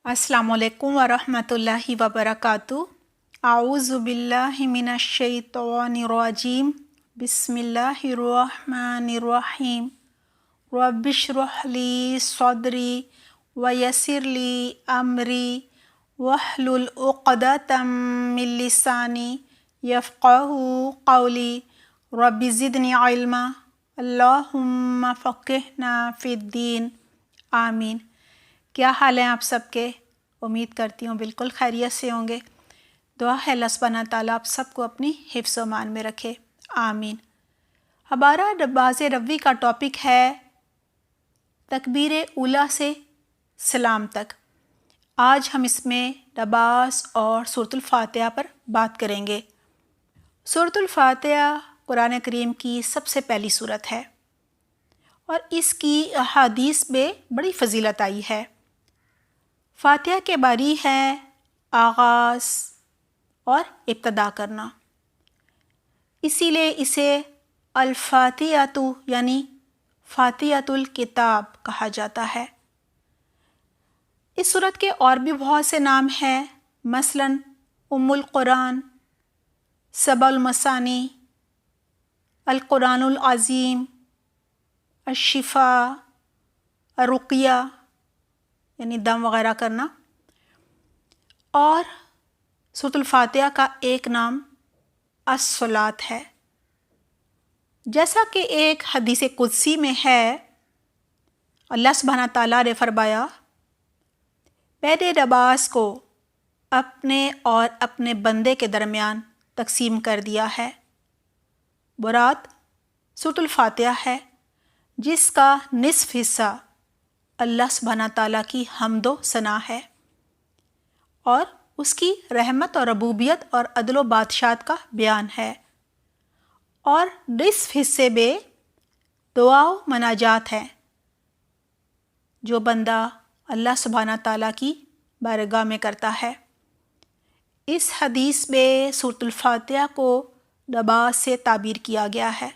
السلام علیکم ورحمۃ اللہ وبرکاتہ۔ اعوذ باللہ من الشیطان الرجیم، بسم اللہ الرحمن الرحیم۔ رب اشرح لی صدری ویسر لی امری واحلل عقدۃ من لسانی یفقہوا قولی، رب زدنی علما، اللہم فقہنا فی الدین، آمین۔ کیا حال ہیں آپ سب کے؟ امید کرتی ہوں بالکل خیریت سے ہوں گے۔ دعا ہے اللہ سبحانہ تعالیٰ آپ سب کو اپنی حفظ و امان میں رکھے، آمین۔ ہمارا نماز ربی کا ٹاپک ہے تکبیر اولیٰ سے سلام تک۔ آج ہم اس میں نماز اور سورۃ الفاتحہ پر بات کریں گے۔ سورۃ الفاتحہ قرآن کریم کی سب سے پہلی سورت ہے اور اس کی احادیث میں بڑی فضیلت آئی ہے۔ فاتحہ کے باری ہے آغاز اور ابتدا کرنا، اسی لیے اسے الفاتحۃ یعنی فاتحۃ الکتاب کہا جاتا ہے۔ اس سورت کے اور بھی بہت سے نام ہیں، مثلاً ام القرآن، سبع المثانی، القرآن العظیم، الشفاء، الرقیہ یعنی دم وغیرہ کرنا، اور سورۃ الفاتحہ کا ایک نام الصلاۃ ہے۔ جیسا کہ ایک حدیث قدسی میں ہے، اللہ سبحانہ تعالیٰ نے فرمایا، میں نے نماز کو اپنے اور اپنے بندے کے درمیان تقسیم کر دیا ہے۔ مراد سورۃ الفاتحہ ہے، جس کا نصف حصہ اللہ سبحانہ تعالیٰ کی حمد و ثنا ہے اور اس کی رحمت اور ربوبیت اور عدل و بادشاہت کا بیان ہے، اور نصف حصے میں دعا و مناجات ہے جو بندہ اللہ سبحانہ تعالیٰ کی بارگاہ میں کرتا ہے۔ اس حدیث میں سورۃ الفاتحہ کو نماز سے تعبیر کیا گیا ہے،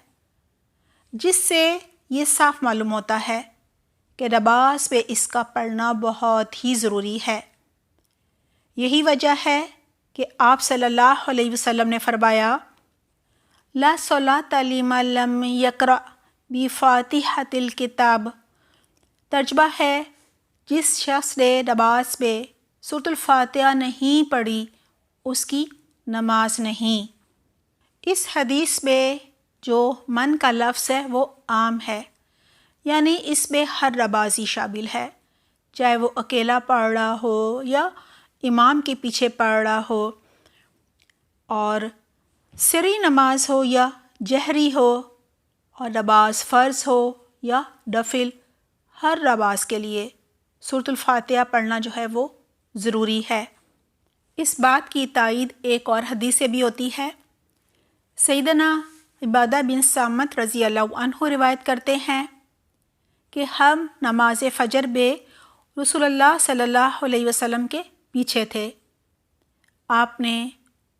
جس سے یہ صاف معلوم ہوتا ہے کہ نماز میں اس کا پڑھنا بہت ہی ضروری ہے۔ یہی وجہ ہے کہ آپ صلی اللہ علیہ وسلم نے فرمایا، لا صلاۃ لمن لم یقرأ بفاتحۃ الکتاب۔ ترجمہ ہے، جس شخص نے نماز میں سورۃ الفاتحہ نہیں پڑھی اس کی نماز نہیں۔ اس حدیث میں جو من کا لفظ ہے وہ عام ہے، یعنی اس میں ہر نمازی شامل ہے، چاہے وہ اکیلا پڑھ رہا ہو یا امام کے پیچھے پڑھ رہا ہو، اور سری نماز ہو یا جہری ہو، اور نماز فرض ہو یا نفل، ہر نماز کے لیے سورۃ الفاتحہ پڑھنا جو ہے وہ ضروری ہے۔ اس بات کی تائید ایک اور حدیث سے بھی ہوتی ہے۔ سیدنا عبادہ بن صامت رضی اللہ عنہ روایت کرتے ہیں کہ ہم نماز فجر میں رسول اللہ صلی اللہ علیہ وسلم کے پیچھے تھے۔ آپ نے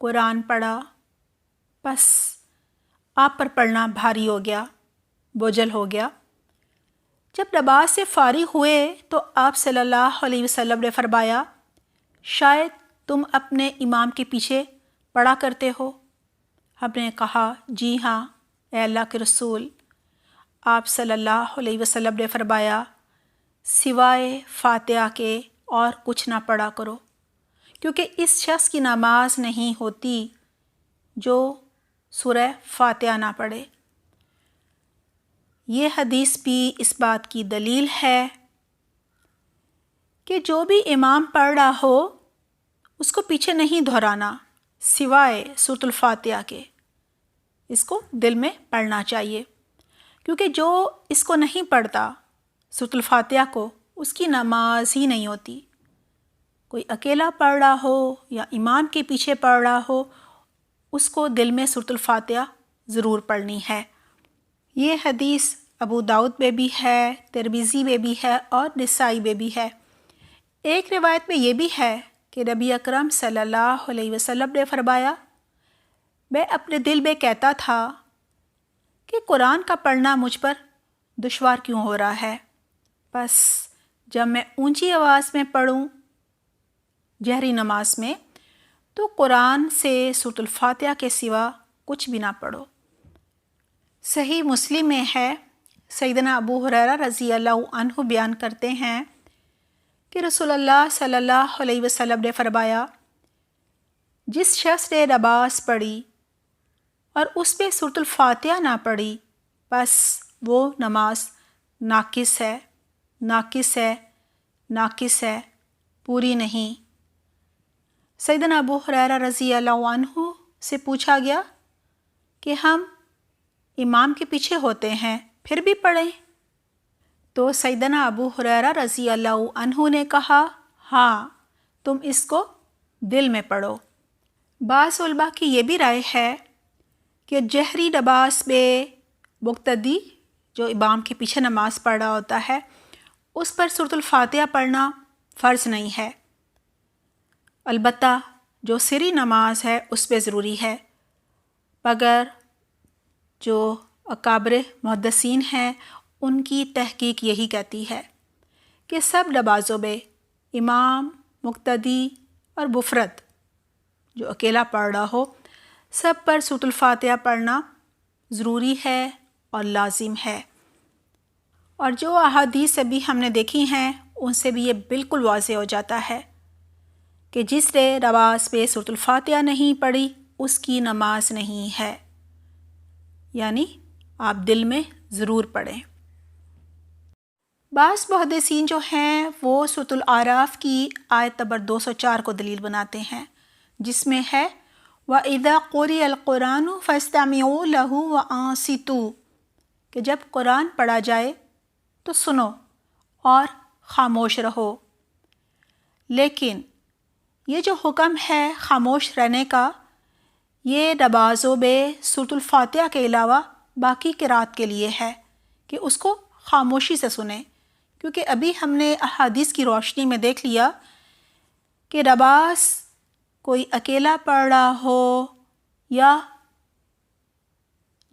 قرآن پڑھا، بس آپ پر پڑھنا بھاری ہو گیا، بوجھل ہو گیا۔ جب نماز سے فارغ ہوئے تو آپ صلی اللہ علیہ وسلم نے فرمایا، شاید تم اپنے امام کے پیچھے پڑھا کرتے ہو؟ ہم نے کہا، جی ہاں اے اللہ کے رسول۔ آپ صلی اللہ علیہ وسلم نے فرمایا، سوائے فاتحہ کے اور کچھ نہ پڑھا کرو، کیونکہ اس شخص کی نماز نہیں ہوتی جو سورہ فاتحہ نہ پڑھے۔ یہ حدیث بھی اس بات کی دلیل ہے کہ جو بھی امام پڑھ رہا ہو اس کو پیچھے نہیں دہرانا، سوائے سورۃ الفاتحہ کے۔ اس کو دل میں پڑھنا چاہیے، کیونکہ جو اس کو نہیں پڑھتا سورۃ الفاتحہ کو، اس کی نماز ہی نہیں ہوتی۔ کوئی اکیلا پڑھ رہا ہو یا امام کے پیچھے پڑھ رہا ہو، اس کو دل میں سورۃ الفاتحہ ضرور پڑھنی ہے۔ یہ حدیث ابو داؤد میں بھی ہے، ترمذی میں بھی ہے اور نسائی میں بھی ہے۔ ایک روایت میں یہ بھی ہے کہ نبی اکرم صلی اللہ علیہ وسلم نے فرمایا، میں اپنے دل میں کہتا تھا کہ قرآن کا پڑھنا مجھ پر دشوار کیوں ہو رہا ہے، بس جب میں اونچی آواز میں پڑھوں جہری نماز میں تو قرآن سے سورۃ الفاتحہ کے سوا کچھ بھی نہ پڑھو۔ صحیح مسلم میں ہے، سیدنا ابو ہریرہ رضی اللہ عنہ بیان کرتے ہیں کہ رسول اللہ صلی اللہ علیہ وسلم نے فرمایا، جس شخص نے نماز پڑھی اور اس پہ سورۃ الفاتحہ نہ پڑھی بس وہ نماز ناقص ہے، ناقص ہے، ناقص ہے، پوری نہیں۔ سیدنا ابو ہریرہ رضی اللہ عنہ سے پوچھا گیا کہ ہم امام کے پیچھے ہوتے ہیں پھر بھی پڑھیں؟ تو سیدنا ابو ہریرہ رضی اللہ عنہ نے کہا، ہاں تم اس کو دل میں پڑھو۔ بعض علماء کی یہ بھی رائے ہے کہ جہری نماز میں مقتدی جو امام کے پیچھے نماز پڑھ رہا ہوتا ہے اس پر سورۃ الفاتحہ پڑھنا فرض نہیں ہے، البتہ جو سری نماز ہے اس پہ ضروری ہے، مگر جو اکابر محدثین ہیں ان کی تحقیق یہی کہتی ہے کہ سب نمازوں میں امام، مقتدی اور مفرد جو اکیلا پڑھ رہا ہو سب پر سورۃ الفاتحہ پڑھنا ضروری ہے اور لازم ہے۔ اور جو احادیث ابھی ہم نے دیکھی ہیں ان سے بھی یہ بالکل واضح ہو جاتا ہے کہ جس نے نماز پہ سورۃ الفاتحہ نہیں پڑھی اس کی نماز نہیں ہے، یعنی آپ دل میں ضرور پڑھیں۔ بعض محدثین جو ہیں وہ سورۃ الاعراف کی آیت نمبر 204 کو دلیل بناتے ہیں، جس میں ہے وَإِذَا قُرِئَ الْقُرْآنُ فَاسْتَمِعُوا لَهُ وَأَنصِتُوا، کہ جب قرآن پڑھا جائے تو سنو اور خاموش رہو۔ لیکن یہ جو حکم ہے خاموش رہنے کا، یہ نمازوں میں سورۃ الفاتحہ کے علاوہ باقی قرات کے لیے ہے کہ اس کو خاموشی سے سنیں، کیونکہ ابھی ہم نے احادیث کی روشنی میں دیکھ لیا کہ نماز کوئی اکیلا پڑھ رہا ہو یا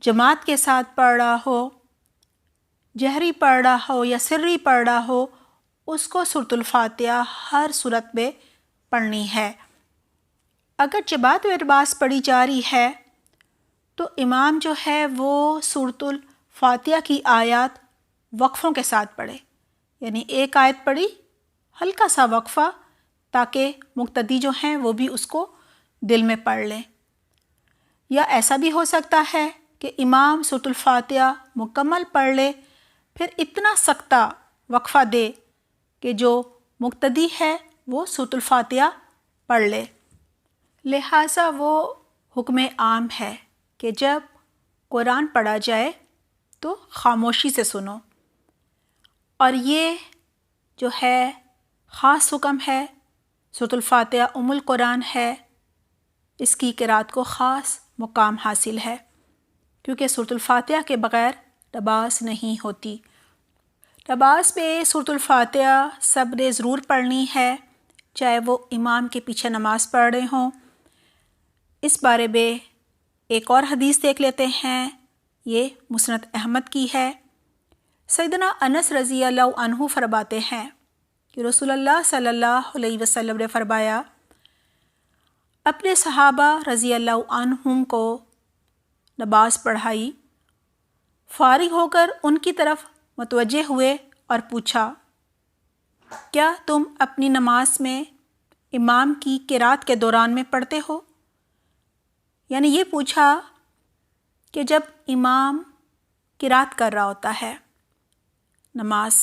جماعت کے ساتھ پڑھ رہا ہو، جہری پڑھ رہا ہو یا سری پڑھ رہا ہو، اس کو سورۃ الفاتحہ ہر صورت میں پڑھنی ہے۔ اگر جماعت میں نماز پڑھی جا رہی ہے تو امام جو ہے وہ سورۃ الفاتحہ کی آیات وقفوں کے ساتھ پڑھے، یعنی ایک آیت پڑھی، ہلکا سا وقفہ، تاکہ مقتدی جو ہیں وہ بھی اس کو دل میں پڑھ لیں۔ یا ایسا بھی ہو سکتا ہے کہ امام سورۃ الفاتحہ مکمل پڑھ لے پھر اتنا سکتہ وقفہ دے کہ جو مقتدی ہے وہ سورۃ الفاتحہ پڑھ لے۔ لہٰذا وہ حکم عام ہے کہ جب قرآن پڑھا جائے تو خاموشی سے سنو، اور یہ جو ہے خاص حکم ہے، سورۃ الفاتحہ ام القرآن ہے، اس کی قرات کو خاص مقام حاصل ہے، کیونکہ سورۃ الفاتحہ کے بغیر نماز نہیں ہوتی۔ نماز میں سورۃ الفاتحہ سب نے ضرور پڑھنی ہے، چاہے وہ امام کے پیچھے نماز پڑھ رہے ہوں۔ اس بارے میں ایک اور حدیث دیکھ لیتے ہیں، یہ مسند احمد کی ہے۔ سیدنا انس رضی اللہ عنہ فرماتے ہیں کہ رسول اللہ صلی اللہ علیہ وسلم نے فرمایا، اپنے صحابہ رضی اللہ عنہم کو نماز پڑھائی، فارغ ہو کر ان کی طرف متوجہ ہوئے اور پوچھا، کیا تم اپنی نماز میں امام کی قرات کے دوران میں پڑھتے ہو؟ یعنی یہ پوچھا کہ جب امام قرات کر رہا ہوتا ہے نماز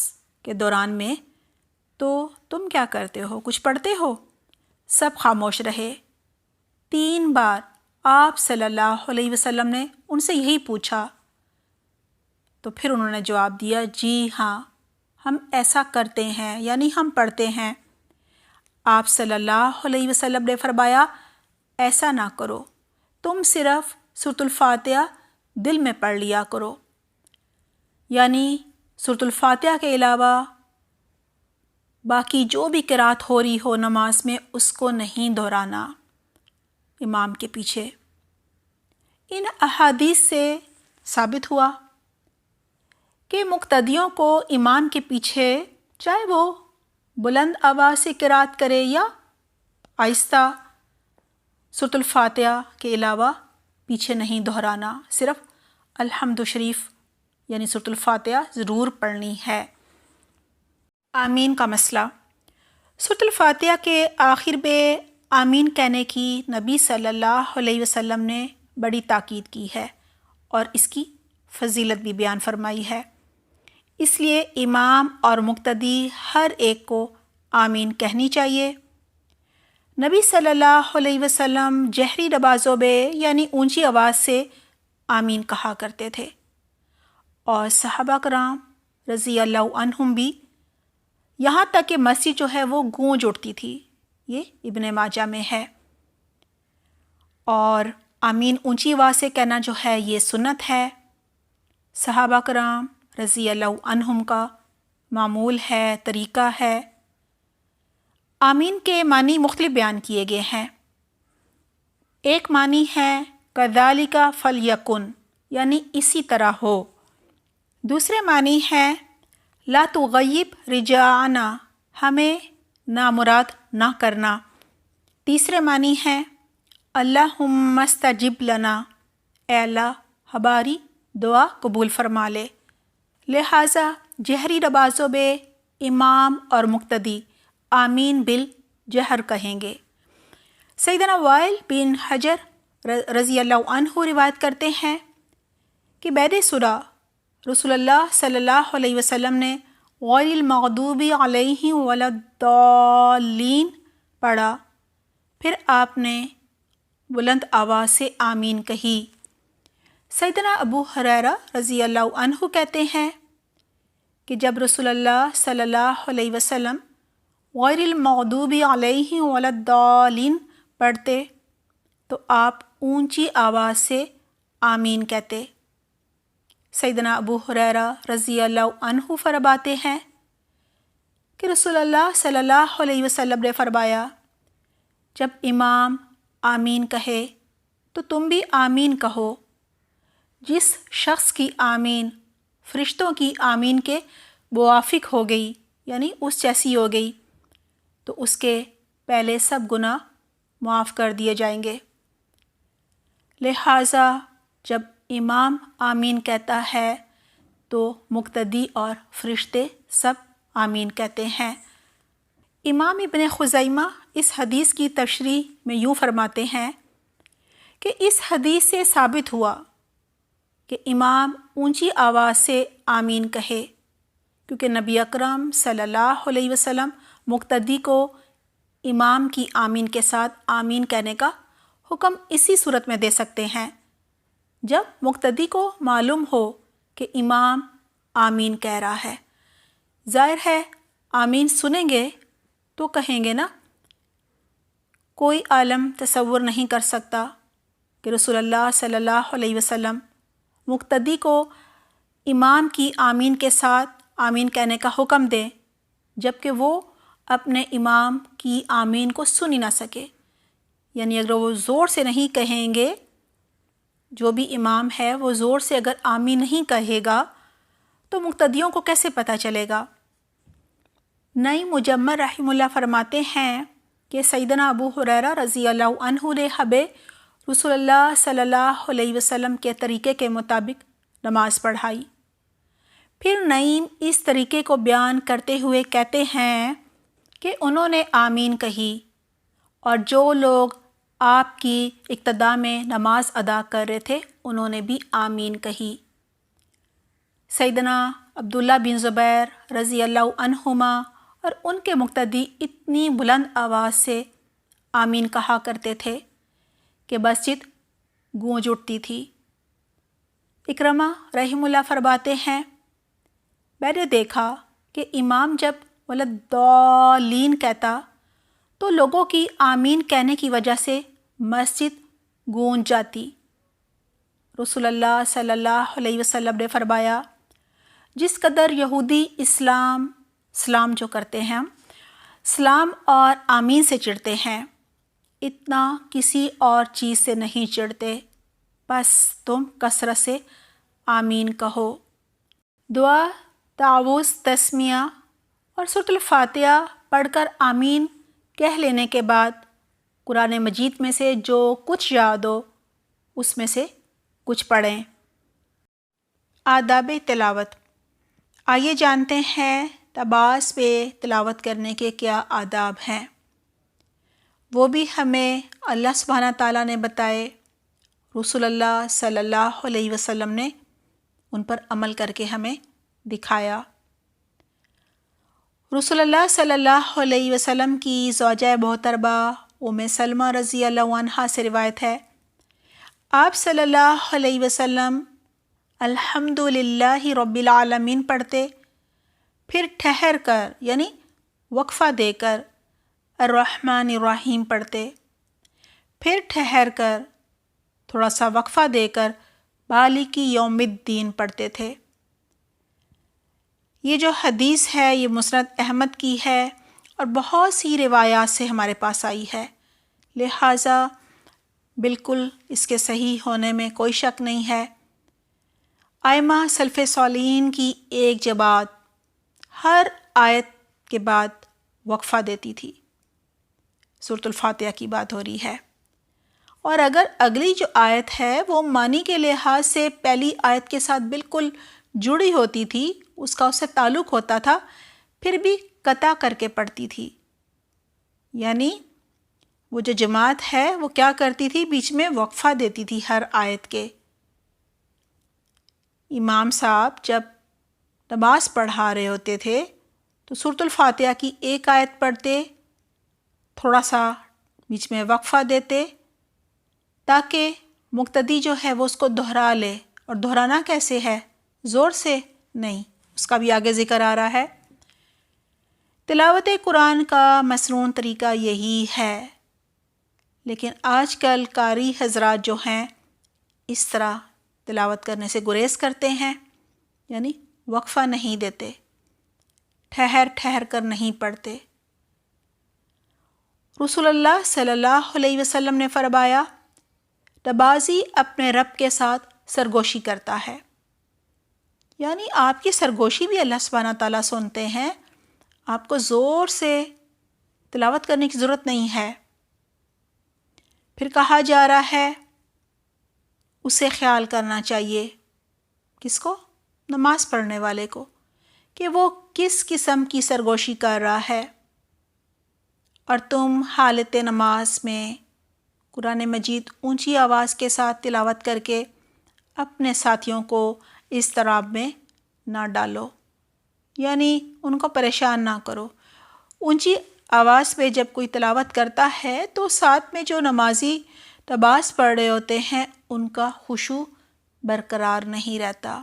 کے دوران میں تو تم کیا کرتے ہو، کچھ پڑھتے ہو؟ سب خاموش رہے۔ 3 بار آپ صلی اللہ علیہ وسلم نے ان سے یہی پوچھا، تو پھر انہوں نے جواب دیا، جی ہاں ہم ایسا کرتے ہیں، یعنی ہم پڑھتے ہیں۔ آپ صلی اللہ علیہ وسلم نے فرمایا، ایسا نہ کرو، تم صرف سورۃ الفاتحہ دل میں پڑھ لیا کرو، یعنی سورۃ الفاتحہ کے علاوہ باقی جو بھی قرات ہو رہی ہو نماز میں اس کو نہیں دہرانا امام کے پیچھے۔ ان احادیث سے ثابت ہوا کہ مقتدیوں کو امام کے پیچھے چاہے وہ بلند آواز سے قرات کرے یا آہستہ سورۃ الفاتحہ کے علاوہ پیچھے نہیں دہرانا، صرف الحمد شریف یعنی سورۃ الفاتحہ ضرور پڑھنی ہے۔ آمین کا مسئلہ۔ سورۃ الفاتحہ کے آخر میں آمین کہنے کی نبی صلی اللہ علیہ وسلم نے بڑی تاکید کی ہے اور اس کی فضیلت بھی بیان فرمائی ہے۔ اس لیے امام اور مقتدی ہر ایک کو آمین کہنی چاہیے۔ نبی صلی اللہ علیہ وسلم جہری نمازوں میں یعنی اونچی آواز سے آمین کہا کرتے تھے، اور صحابہ کرام رضی اللہ عنہم بھی، یہاں تک کہ مسجد جو ہے وہ گونج اٹھتی تھی۔ یہ ابن ماجہ میں ہے۔ اور آمین اونچی آواز سے کہنا جو ہے یہ سنت ہے، صحابہ کرام رضی اللہ عنہم کا معمول ہے، طریقہ ہے۔ آمین کے معنی مختلف بیان کیے گئے ہیں۔ ایک معنی ہے کذالک فلیکن، یعنی اسی طرح ہو۔ دوسرے معنی ہے لا تغیب رجاءنا، ہمیں نامراد نہ کرنا۔ تیسرے معنی ہے اللہم استجب لنا، اے اللہ ہماری دعا قبول فرما لے۔ لہٰذا جہری نمازوں میں امام اور مقتدی آمین بالجہر کہیں گے۔ سیدنا وائل بن حجر رضی اللہ عنہ روایت کرتے ہیں کہ میں نے سنا رسول اللہ صلی اللہ علیہ وسلم نے غیر المغضوب علیہم ولا الضالین پڑھا، پھر آپ نے بلند آواز سے آمین کہی۔ سیدنا ابو ہریرہ رضی اللہ عنہ کہتے ہیں کہ جب رسول اللہ صلی اللہ علیہ وسلم غیر المغضوب علیہم ولا الضالین پڑھتے تو آپ اونچی آواز سے آمین کہتے۔ سیدنا ابو ہریرہ رضی اللہ عنہ فرماتے ہیں کہ رسول اللہ صلی اللہ علیہ وسلم نے فرمایا، جب امام آمین کہے تو تم بھی آمین کہو۔ جس شخص کی آمین فرشتوں کی آمین کے موافق ہو گئی، یعنی اس جیسی ہو گئی، تو اس کے پہلے سب گناہ معاف کر دیے جائیں گے۔ لہٰذا جب امام آمین کہتا ہے تو مقتدی اور فرشتے سب آمین کہتے ہیں۔ امام ابن خزیمہ اس حدیث کی تشریح میں یوں فرماتے ہیں کہ اس حدیث سے ثابت ہوا کہ امام اونچی آواز سے آمین کہے، کیونکہ نبی اکرم صلی اللہ علیہ وسلم مقتدی کو امام کی آمین کے ساتھ آمین کہنے کا حکم اسی صورت میں دے سکتے ہیں جب مقتدی کو معلوم ہو کہ امام آمین کہہ رہا ہے۔ ظاہر ہے آمین سنیں گے تو کہیں گے نا۔ کوئی عالم تصور نہیں کر سکتا کہ رسول اللہ صلی اللہ علیہ وسلم مقتدی کو امام کی آمین کے ساتھ آمین کہنے کا حکم دیں جبکہ وہ اپنے امام کی آمین کو سن ہی نہ سکے۔ یعنی اگر وہ زور سے نہیں کہیں گے، جو بھی امام ہے وہ زور سے اگر آمین نہیں کہے گا تو مقتدیوں کو کیسے پتہ چلے گا؟ نعیم مجمر رحمہ اللہ فرماتے ہیں کہ سیدنا ابو ہریرہ رضی اللہ عنہ نے ہمیں رسول اللہ صلی اللہ علیہ وسلم کے طریقے کے مطابق نماز پڑھائی۔ پھر نعیم اس طریقے کو بیان کرتے ہوئے کہتے ہیں کہ انہوں نے آمین کہی اور جو لوگ آپ کی اقتداء میں نماز ادا کر رہے تھے انہوں نے بھی آمین کہی۔ سیدنا عبداللہ بن زبیر رضی اللہ عنہما اور ان کے مقتدی اتنی بلند آواز سے آمین کہا کرتے تھے کہ مسجد گونج اٹھتی تھی۔ اکرمہ رحمہ اللہ فرماتے ہیں، میں نے دیکھا کہ امام جب ولدالین کہتا تو لوگوں کی آمین کہنے کی وجہ سے مسجد گونج جاتی۔ رسول اللہ صلی اللہ علیہ وسلم نے فرمایا، جس قدر یہودی اسلام جو کرتے ہیں سلام اور آمین سے چڑھتے ہیں، اتنا کسی اور چیز سے نہیں چڑھتے، بس تم کثرت سے آمین کہو۔ دعا، تعوذ، تسمیہ اور سورۃ الفاتحہ پڑھ کر آمین کہہ لینے کے بعد قرآن مجید میں سے جو کچھ یاد ہو اس میں سے کچھ پڑھیں۔ آداب تلاوت۔ آئیے جانتے ہیں طباس پہ تلاوت کرنے کے کیا آداب ہیں۔ وہ بھی ہمیں اللہ سبحانہ تعالیٰ نے بتائے، رسول اللہ صلی اللہ علیہ وسلم نے ان پر عمل کر کے ہمیں دکھایا۔ رسول اللہ صلی اللہ علیہ وسلم کی زوجہ محترمہ ام سلمہ رضی اللہ عنہا سے روایت ہے، آپ صلی اللہ علیہ وسلم الحمد للہ رب العالمین پڑھتے، پھر ٹھہر کر یعنی وقفہ دے کر الرحمن الرحیم پڑھتے، پھر ٹھہر کر تھوڑا سا وقفہ دے کر مالک یوم الدین پڑھتے تھے۔ یہ جو حدیث ہے یہ مسند احمد کی ہے اور بہت سی روایات سے ہمارے پاس آئی ہے، لہٰذا بالکل اس کے صحیح ہونے میں کوئی شک نہیں ہے۔ ائمہ سلف صالحین کی ایک جماعت ہر آیت کے بعد وقفہ دیتی تھی۔ سورۃ الفاتحہ کی بات ہو رہی ہے، اور اگر اگلی جو آیت ہے وہ معنی کے لحاظ سے پہلی آیت کے ساتھ بالکل جڑی ہوتی تھی، اس کا اس سے تعلق ہوتا تھا، پھر بھی قطع کر کے پڑھتی تھی۔ یعنی وہ جو جماعت ہے وہ کیا کرتی تھی، بیچ میں وقفہ دیتی تھی ہر آیت کے۔ امام صاحب جب نماز پڑھا رہے ہوتے تھے تو سورۃ الفاتحہ کی ایک آیت پڑھتے، تھوڑا سا بیچ میں وقفہ دیتے تاکہ مقتدی جو ہے وہ اس کو دہرا لے، اور دہرانا کیسے ہے، زور سے نہیں، اس کا بھی آگے ذکر آ رہا ہے۔ تلاوت قرآن کا مسنون طریقہ یہی ہے، لیکن آج کل قاری حضرات جو ہیں اس طرح تلاوت کرنے سے گریز کرتے ہیں، یعنی وقفہ نہیں دیتے، ٹھہر کر نہیں پڑھتے۔ رسول اللہ صلی اللہ علیہ وسلم نے فرمایا، نمازی اپنے رب کے ساتھ سرگوشی کرتا ہے، یعنی آپ کی سرگوشی بھی اللہ سبحانہ تعالیٰ سنتے ہیں، آپ کو زور سے تلاوت کرنے کی ضرورت نہیں ہے۔ پھر کہا جا رہا ہے اسے خیال کرنا چاہیے، کس کو، نماز پڑھنے والے کو، کہ وہ کس قسم کی سرگوشی کر رہا ہے، اور تم حالت نماز میں قرآن مجید اونچی آواز کے ساتھ تلاوت کر کے اپنے ساتھیوں کو اضطراب میں نہ ڈالو، یعنی ان کو پریشان نہ کرو۔ اونچی آواز پہ جب کوئی تلاوت کرتا ہے تو ساتھ میں جو نمازی نماز پڑھ رہے ہوتے ہیں ان کا خشوع برقرار نہیں رہتا،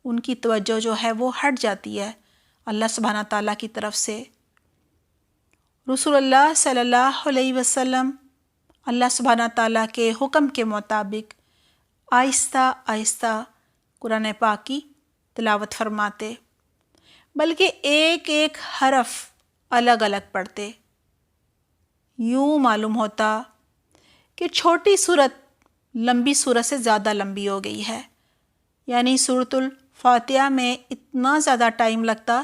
ان کی توجہ جو ہے وہ ہٹ جاتی ہے اللہ سبحانہ تعالیٰ کی طرف سے۔ رسول اللہ صلی اللہ علیہ وسلم اللہ سبحانہ تعالیٰ کے حکم کے مطابق آہستہ آہستہ قرآن پاک کی تلاوت فرماتے، بلکہ ایک ایک حرف الگ الگ پڑھتے۔ یوں معلوم ہوتا کہ چھوٹی سورت لمبی سورت سے زیادہ لمبی ہو گئی ہے، یعنی سورۃ الفاتحہ میں اتنا زیادہ ٹائم لگتا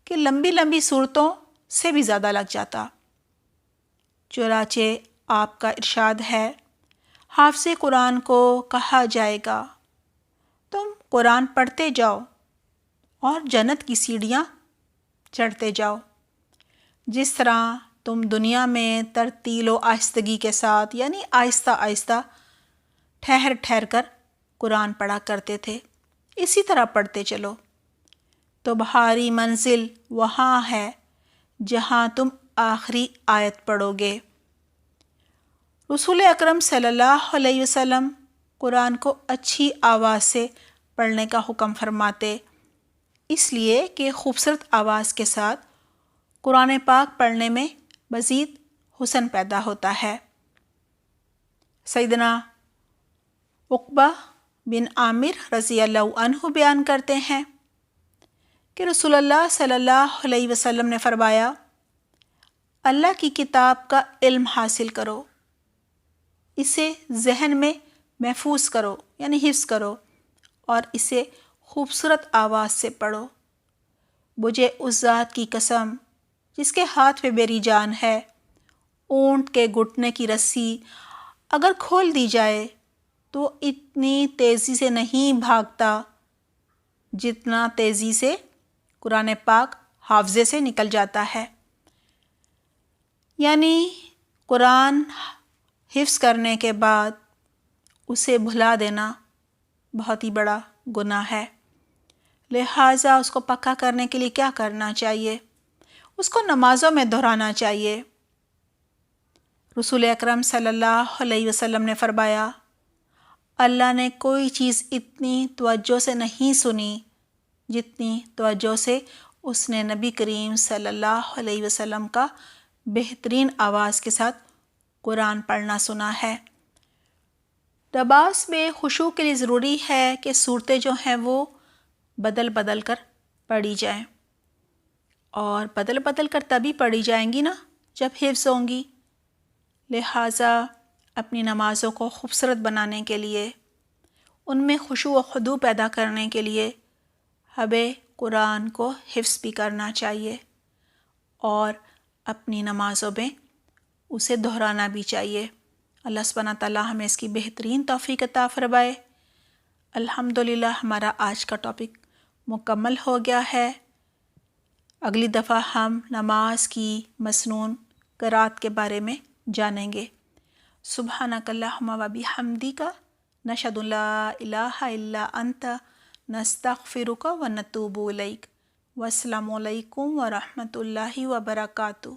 کہ لمبی لمبی صورتوں سے بھی زیادہ لگ جاتا۔ چنانچہ آپ کا ارشاد ہے، حافظ قرآن کو کہا جائے گا تم قرآن پڑھتے جاؤ اور جنت کی سیڑھیاں چڑھتے جاؤ، جس طرح تم دنیا میں ترتیل و آہستگی کے ساتھ یعنی آہستہ آہستہ ٹھہر کر قرآن پڑھا کرتے تھے، اسی طرح پڑھتے چلو، تمہاری منزل وہاں ہے جہاں تم آخری آیت پڑھو گے۔ رسول اکرم صلی اللہ علیہ وسلم قرآن کو اچھی آواز سے پڑھنے کا حکم فرماتے، اس لیے کہ خوبصورت آواز کے ساتھ قرآن پاک پڑھنے میں مزید حسن پیدا ہوتا ہے۔ سیدنا عقبہ بن عامر رضی اللہ عنہ بیان کرتے ہیں کہ رسول اللہ صلی اللہ علیہ وسلم نے فرمایا، اللہ کی کتاب کا علم حاصل کرو، اسے ذہن میں محفوظ کرو یعنی حفظ کرو، اور اسے خوبصورت آواز سے پڑھو۔ مجھے اس ذات کی قسم جس کے ہاتھ میں میری جان ہے، اونٹ کے گھٹنے کی رسی اگر کھول دی جائے تو اتنی تیزی سے نہیں بھاگتا جتنا تیزی سے قرآن پاک حافظے سے نکل جاتا ہے۔ یعنی قرآن حفظ کرنے کے بعد اسے بھلا دینا بہت ہی بڑا گناہ ہے۔ لہٰذا اس کو پکا کرنے کے لیے کیا کرنا چاہیے؟ اس کو نمازوں میں دہرانا چاہیے۔ رسول اکرم صلی اللہ علیہ وسلم نے فرمایا، اللہ نے کوئی چیز اتنی توجہ سے نہیں سنی جتنی توجہ سے اس نے نبی کریم صلی اللہ علیہ وسلم کا بہترین آواز کے ساتھ قرآن پڑھنا سنا ہے۔ نماز میں خشوع کے لیے ضروری ہے کہ صورتیں جو ہیں وہ بدل بدل کر پڑھی جائیں، اور بدل بدل کر تبھی پڑھی جائیں گی نا جب حفظ ہوں گی۔ لہٰذا اپنی نمازوں کو خوبصورت بنانے کے لیے، ان میں خشوع و خضوع پیدا کرنے کے لیے ہمیں قرآن کو حفظ بھی کرنا چاہیے اور اپنی نمازوں میں اسے دہرانا بھی چاہیے۔ اللہ سبحانہ تعالیٰ ہمیں اس کی بہترین توفیق عطا فرمائے۔ الحمدللہ ہمارا آج کا ٹاپک مکمل ہو گیا ہے۔ اگلی دفعہ ہم نماز کی مسنون قرات کے بارے میں جانیں گے۔ سبحانک اللہم و بحمدک، نشہد ان لا الہ الا انت، نستغفرک و نتوب الیک۔ والسلام علیکم ورحمۃ اللہ وبرکاتہ۔